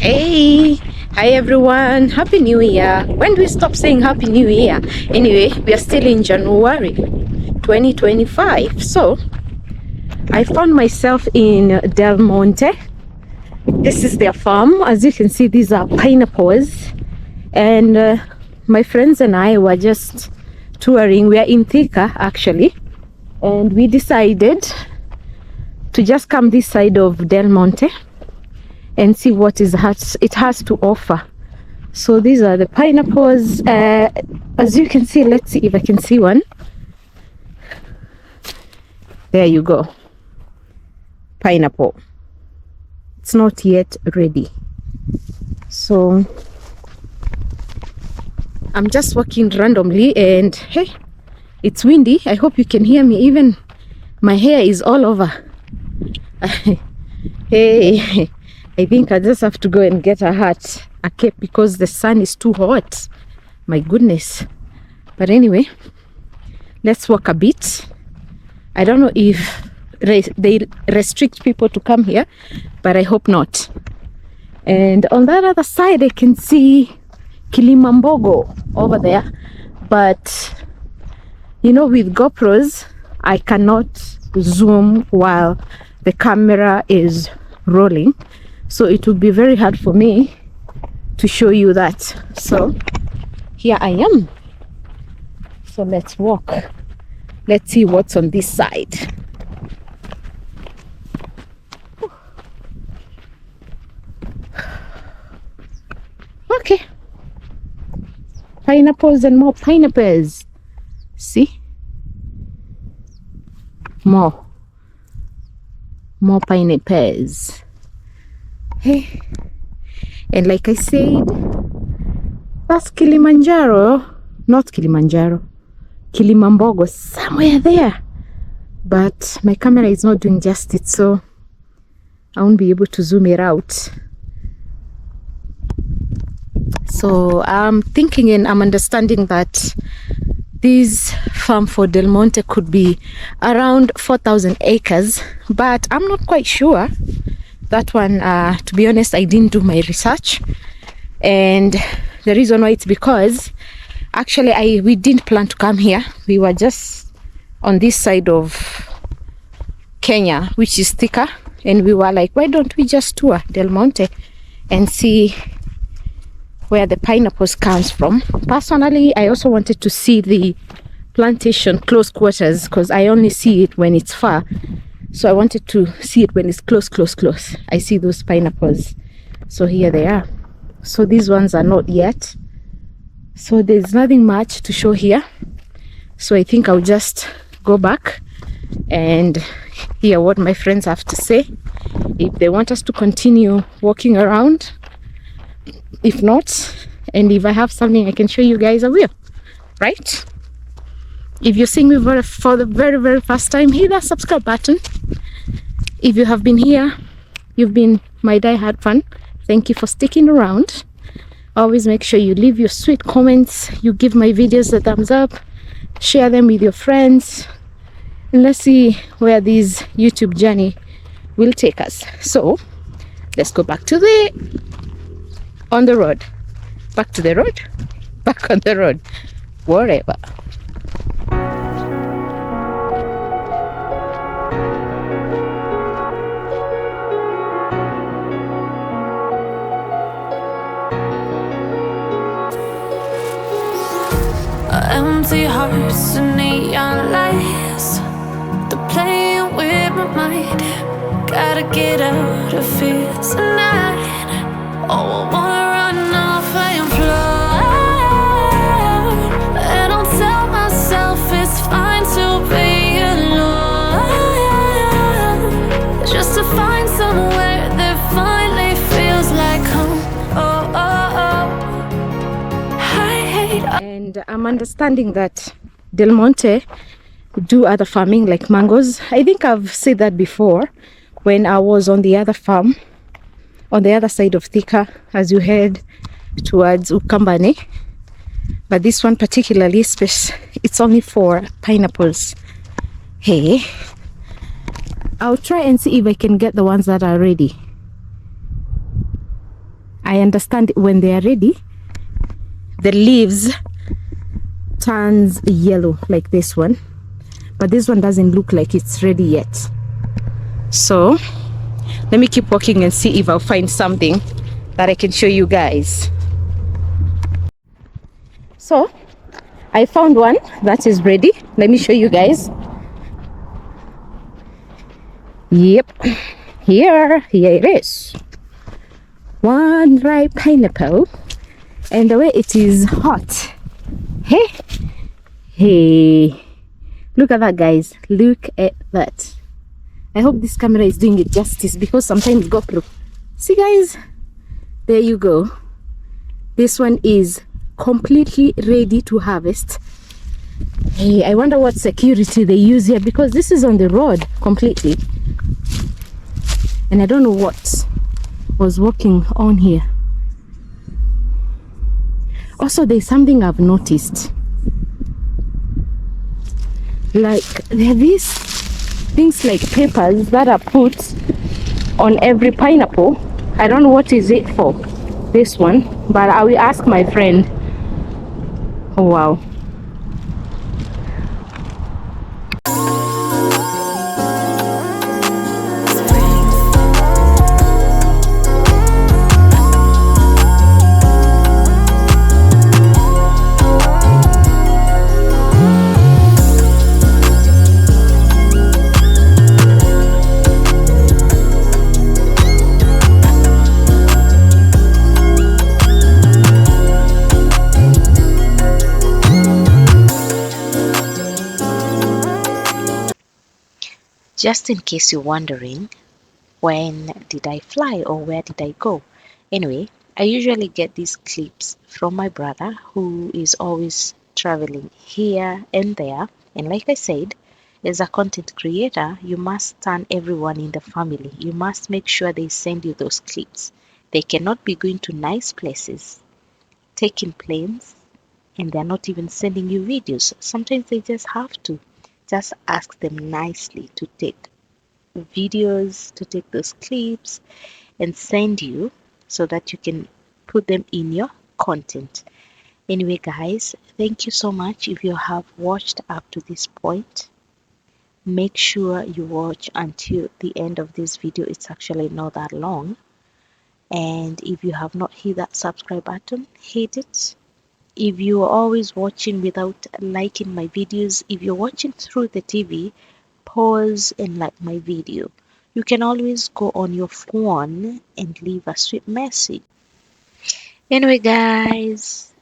Hey, hi everyone, Happy New Year. When do we stop saying Happy New Year? Anyway, we are still in January 2025. So, I found myself in Delmonte. This is their farm. As you can see, these are pineapples. And my friends and I were just touring. We are in Thika actually. And we decided to just come this side of Delmonte and see what it has to offer. So these are the pineapples. As you can see, let's see if I can see one. There you go. Pineapple. It's not yet ready. So I'm just walking randomly and hey, it's windy. I hope you can hear me. Even my hair is all over. Hey, I think I just have to go and get a hat, a cape, because the sun is too hot. My goodness. But anyway, let's walk a bit. I don't know if they restrict people to come here, but I hope not. And on that other side, I can see Kilimambogo over there. But, you know, with GoPros, I cannot zoom while the camera is rolling. So it would be very hard for me to show you that. So here I am. So let's walk. Let's see what's on this side. Okay. Pineapples and more pineapples. See? More pineapples. Hey, and like I said, that's Kilimanjaro, not Kilimanjaro, Kilimambogo, somewhere there. But my camera is not doing justice, so I won't be able to zoom it out. So I'm thinking and I'm understanding that this farm for Delmonte could be around 4,000 acres, but I'm not quite sure. That one, to be honest, I didn't do my research. And the reason why it's because actually we didn't plan to come here. We were just on this side of Kenya, which is Thika. And we were like, why don't we just tour Delmonte and see where the pineapples comes from. Personally, I also wanted to see the plantation close quarters because I only see it when it's far. So I wanted to see it when it's close. I see those pineapples. So here they are. So these ones are not yet. So there's nothing much to show here. So I think I'll just go back and hear what my friends have to say. If they want us to continue walking around. If not, and if I have something I can show you guys, I will. Right? If you're seeing me for the very first time, hit that subscribe button. If you have been here, you've been my die-hard fan. Thank you for sticking around. Always make sure you leave your sweet comments. You give my videos a thumbs up. Share them with your friends. And let's see where this YouTube journey will take us. So, let's go back to on the road. Back to the road. Back on the road. Whatever. Empty hearts and neon lights, they're playing with my mind. Gotta get out of here tonight. Oh, I wanna run off and fly. And I'll tell myself it's fine to be alone, just to find somewhere that finally feels like home. Oh, oh, oh. I hate. And I'm understanding that Delmonte do other farming like mangoes. I think I've said that before when I was on the other farm, on the other side of Thika, as you head towards Ukambane. But this one particularly, it's only for pineapples. Hey, I'll try and see if I can get the ones that are ready. I understand when they are ready, the leaves turns yellow like this one, but this one doesn't look like it's ready yet. So let me keep walking and see if I'll find something that I can show you guys. So I found one that is ready. Let me show you guys. Yep, here it is. One ripe pineapple, and the way it is hot. Hey, look at that, guys. Look at that. I hope this camera is doing it justice, because sometimes GoPro. See, guys, there you go. This one is completely ready to harvest. Hey, I wonder what security they use here, because this is on the road completely, and I don't know what was walking on here. Also, there's something I've noticed, like there are these things like papers that are put on every pineapple. I don't know what is it for, this one, but I will ask my friend. Oh wow. Just in case you're wondering, when did I fly or where did I go? Anyway, I usually get these clips from my brother, who is always traveling here and there. And like I said, as a content creator, you must turn everyone in the family. You must make sure they send you those clips. They cannot be going to nice places, taking planes, and they're not even sending you videos. Sometimes they just have to. Just ask them nicely to take videos, to take those clips and send you, so that you can put them in your content. Anyway, guys, thank you so much. If you have watched up to this point, make sure you watch until the end of this video. It's actually not that long. And if you have not hit that subscribe button, hit it. If you are always watching without liking my videos, if you're watching through the TV, pause and like my video. You can always go on your phone and leave a sweet message. Anyway, guys,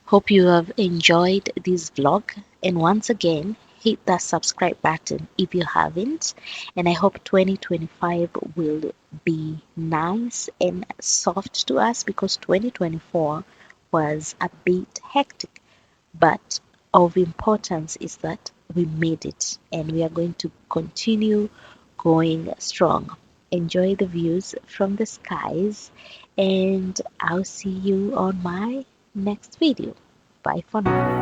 hope you have enjoyed this vlog, and once again, hit that subscribe button if you haven't. And I hope 2025 will be nice and soft to us, because 2024 was a bit hectic, but of importance is that we made it, and we are going to continue going strong. Enjoy the views from the skies, and I'll see you on my next video. Bye for now.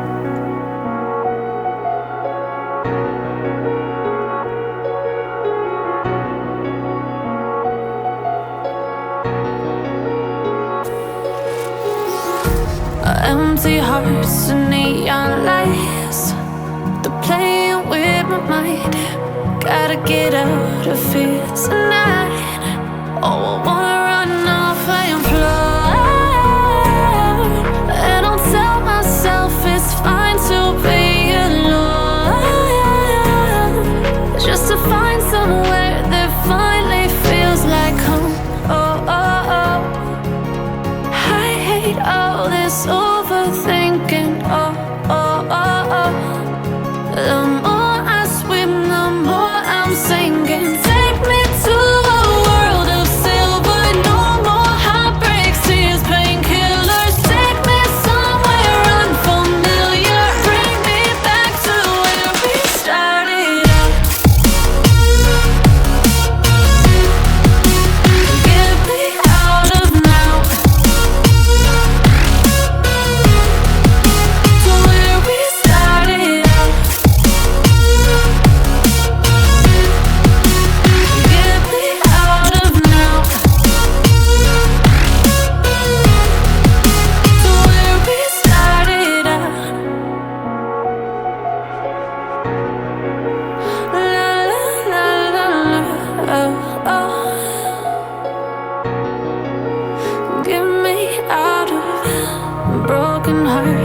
Empty hearts and neon lights, they're playing with my mind. Gotta get out of here tonight. Oh, I wanna run off and fly, and I'll tell myself it's fine to be alone, just to find somewhere that finally feels like home. Oh, oh, oh. I hate all this overthinking. Oh, oh, oh, oh. The more I swim, the more I'm sinking. Take me to a world of silver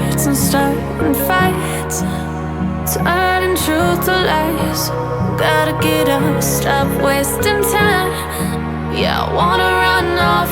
hearts and starting fights, turning truth to lies. Gotta get up, stop wasting time. Yeah, I wanna run off